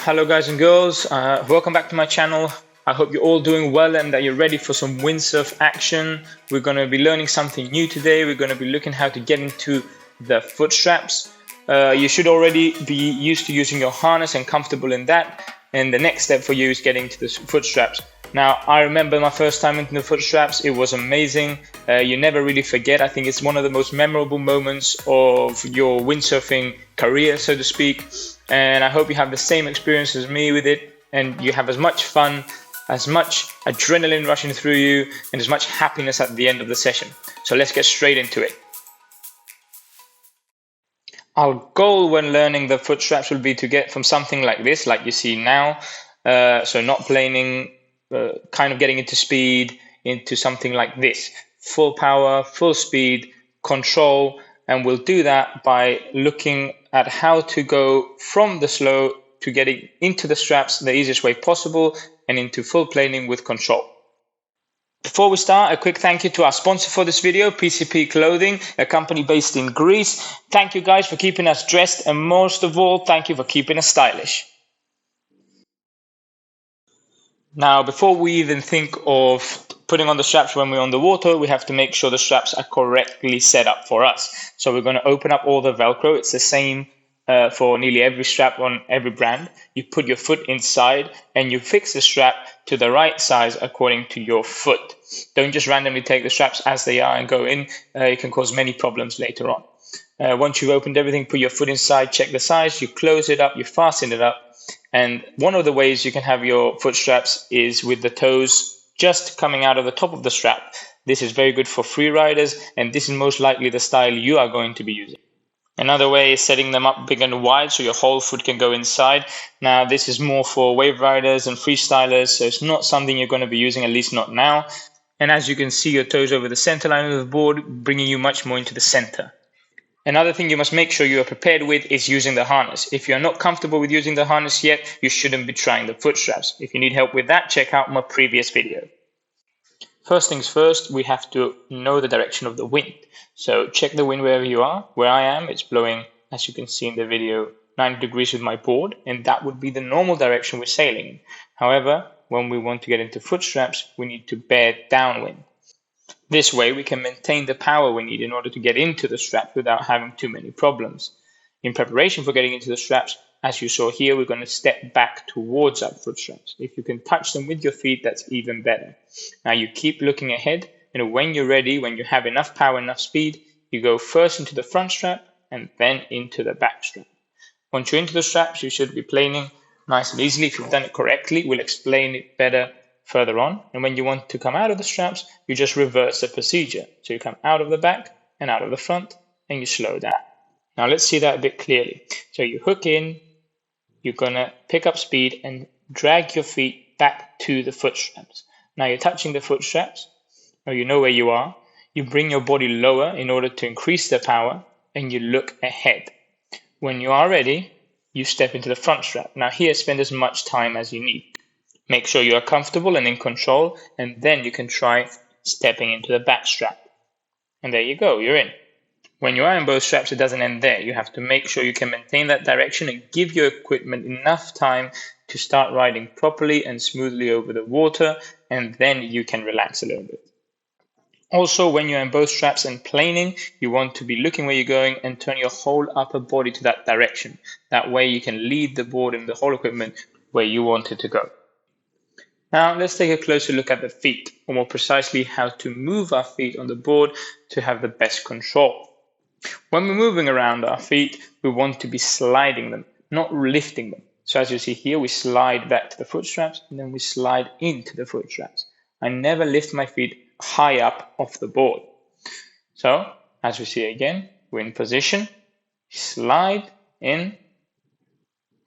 Hello guys and girls, welcome back to my channel. I hope you're all doing well and that you're ready for some windsurf action. We're going to be learning something new today. We're going to be looking how to get into the foot straps. You should already be used to using your harness and comfortable in that. And the next step for you is getting to the foot straps. Now, I remember my first time into the foot straps. It was amazing. You never really forget. I think it's one of the most memorable moments of your windsurfing career, so to speak. And I hope you have the same experience as me with it, and you have as much fun, as much adrenaline rushing through you, and as much happiness at the end of the session. So let's get straight into it. Our goal when learning the foot straps will be to get from something like this, like you see now, so not planing, kind of getting into speed, into something like this. Full power, full speed, control, and we'll do that by looking at how to go from the slow to getting into the straps the easiest way possible and into full planing with control. Before we start, a quick thank you to our sponsor for this video, PCP Clothing, a company based in Greece. Thank you guys for keeping us dressed, and most of all, thank you for keeping us stylish. Now, before we even think of putting on the straps when we're on the water, we have to make sure the straps are correctly set up for us. So we're going to open up all the Velcro. It's the same for nearly every strap on every brand. You put your foot inside and you fix the strap to the right size according to your foot. Don't just randomly take the straps as they are and go in. It can cause many problems later on. Once you've opened everything, put your foot inside, check the size, you close it up, you fasten it up. And one of the ways you can have your foot straps is with the toes just coming out of the top of the strap. This is very good for free riders, and this is most likely the style you are going to be using. Another way is setting them up big and wide so your whole foot can go inside. Now, this is more for wave riders and freestylers, so it's not something you're going to be using, at least not now. And as you can see, your toes over the center line of the board, bringing you much more into the center. Another thing you must make sure you are prepared with is using the harness. If you're not comfortable with using the harness yet, you shouldn't be trying the foot straps. If you need help with that, check out my previous video. First things first, we have to know the direction of the wind. So check the wind wherever you are. Where I am, it's blowing, as you can see in the video, 90 degrees with my board, and that would be the normal direction we're sailing. However, when we want to get into foot straps, we need to bear downwind. This way, we can maintain the power we need in order to get into the straps without having too many problems. In preparation for getting into the straps, as you saw here, we're going to step back towards our foot straps. If you can touch them with your feet, that's even better. Now you keep looking ahead, and when you're ready, when you have enough power, enough speed, you go first into the front strap and then into the back strap. Once you're into the straps, you should be planing nice and easily. If you've done it correctly, we'll explain it better further on. And when you want to come out of the straps, you just reverse the procedure. So you come out of the back and out of the front, and you slow down. Now let's see that a bit clearly. So you hook in, you're gonna pick up speed and drag your feet back to the foot straps. Now you're touching the foot straps, or you know where you are. You bring your body lower in order to increase the power, and you look ahead. When you are ready, you step into the front strap. Now here, spend as much time as you need. Make sure you are comfortable and in control, and then you can try stepping into the back strap. And there you go, you're in. When you are in both straps, it doesn't end there. You have to make sure you can maintain that direction and give your equipment enough time to start riding properly and smoothly over the water, and then you can relax a little bit. Also, when you're in both straps and planing, you want to be looking where you're going and turn your whole upper body to that direction. That way you can lead the board and the whole equipment where you want it to go. Now let's take a closer look at the feet, or more precisely how to move our feet on the board to have the best control. When we're moving around our feet, we want to be sliding them, not lifting them. So as you see here, we slide back to the foot straps and then we slide into the foot straps. I never lift my feet high up off the board. So as we see again, we're in position, slide in,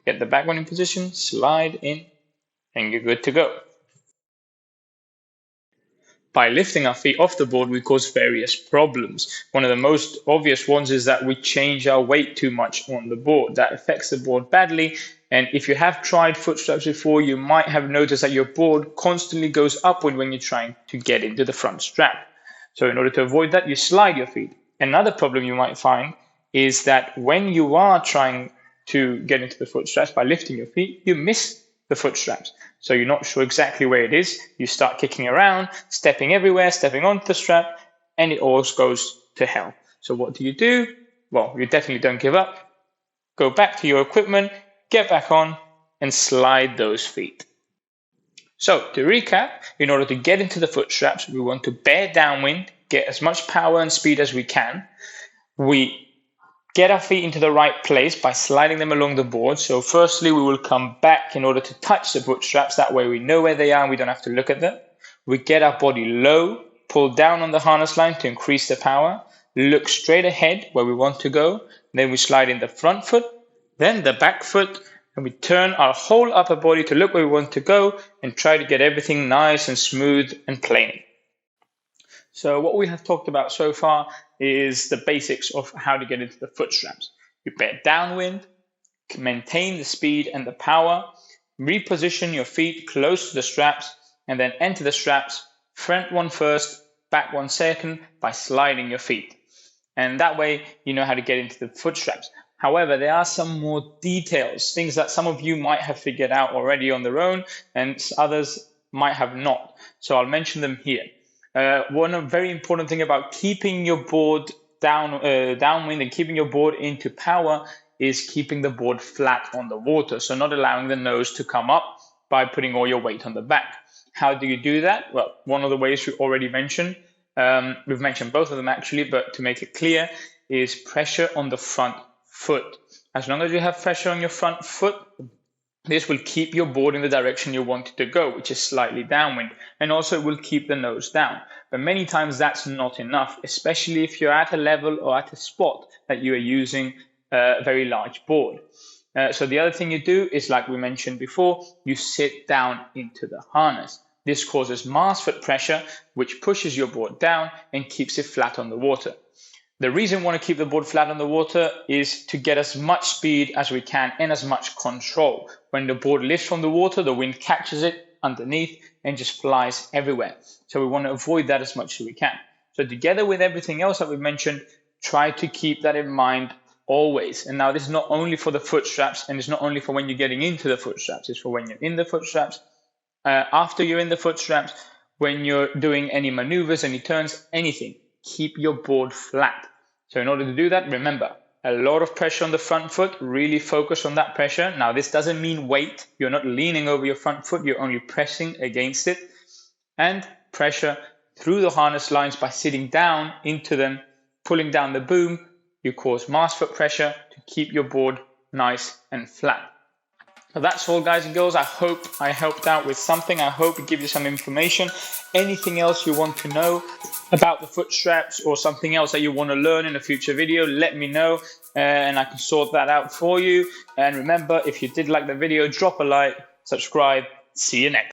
get the back one in position, slide in, and you're good to go. By lifting our feet off the board, we cause various problems. One of the most obvious ones is that we change our weight too much on the board. That affects the board badly. And if you have tried foot straps before, you might have noticed that your board constantly goes upward when you're trying to get into the front strap. So in order to avoid that, you slide your feet. Another problem you might find is that when you are trying to get into the foot straps by lifting your feet, you miss the foot straps. So you're not sure exactly where it is. You start kicking around, stepping everywhere, stepping onto the strap, and it all goes to hell. So what do? Well, you definitely don't give up. Go back to your equipment, get back on, and slide those feet. So to recap, in order to get into the foot straps, we want to bear downwind, get as much power and speed as we can. We get our feet into the right place by sliding them along the board. So firstly, we will come back in order to touch the foot straps. That way we know where they are and we don't have to look at them. We get our body low, pull down on the harness line to increase the power, look straight ahead where we want to go. Then we slide in the front foot, then the back foot, and we turn our whole upper body to look where we want to go and try to get everything nice and smooth and plain. So what we have talked about so far is the basics of how to get into the foot straps. You bear downwind, maintain the speed and the power, reposition your feet close to the straps, and then enter the straps, front one first, back one second, by sliding your feet. And that way you know how to get into the foot straps. However, there are some more details, things that some of you might have figured out already on their own and others might have not. So I'll mention them here. One very important thing about keeping your board downwind and keeping your board into power is keeping the board flat on the water. So not allowing the nose to come up by putting all your weight on the back. How do you do that? Well, one of the ways we already mentioned, we've mentioned both of them actually, but to make it clear, is pressure on the front foot. As long as you have pressure on your front foot, this will keep your board in the direction you want it to go, which is slightly downwind, and also it will keep the nose down. But many times that's not enough, especially if you're at a level or at a spot that you are using a very large board. So the other thing you do is, like we mentioned before, you sit down into the harness. This causes mass foot pressure, which pushes your board down and keeps it flat on the water. The reason we want to keep the board flat on the water is to get as much speed as we can and as much control. When the board lifts from the water, the wind catches it underneath and just flies everywhere. So we want to avoid that as much as we can. So together with everything else that we mentioned, try to keep that in mind always. And now this is not only for the foot straps, and it's not only for when you're getting into the foot straps, it's for when you're in the foot straps, after you're in the foot straps, when you're doing any maneuvers, any turns, anything. Keep your board flat. So in order to do that, remember, a lot of pressure on the front foot, really focus on that pressure. Now, this doesn't mean weight. You're not leaning over your front foot, you're only pressing against it. And pressure through the harness lines by sitting down into them, pulling down the boom, you cause mass foot pressure to keep your board nice and flat. So that's all, guys and girls. I hope I helped out with something. I hope it gives you some information. Anything else you want to know about the foot straps or something else that you want to learn in a future video, let me know and I can sort that out for you. And remember, if you did like the video, drop a like, subscribe. See you next.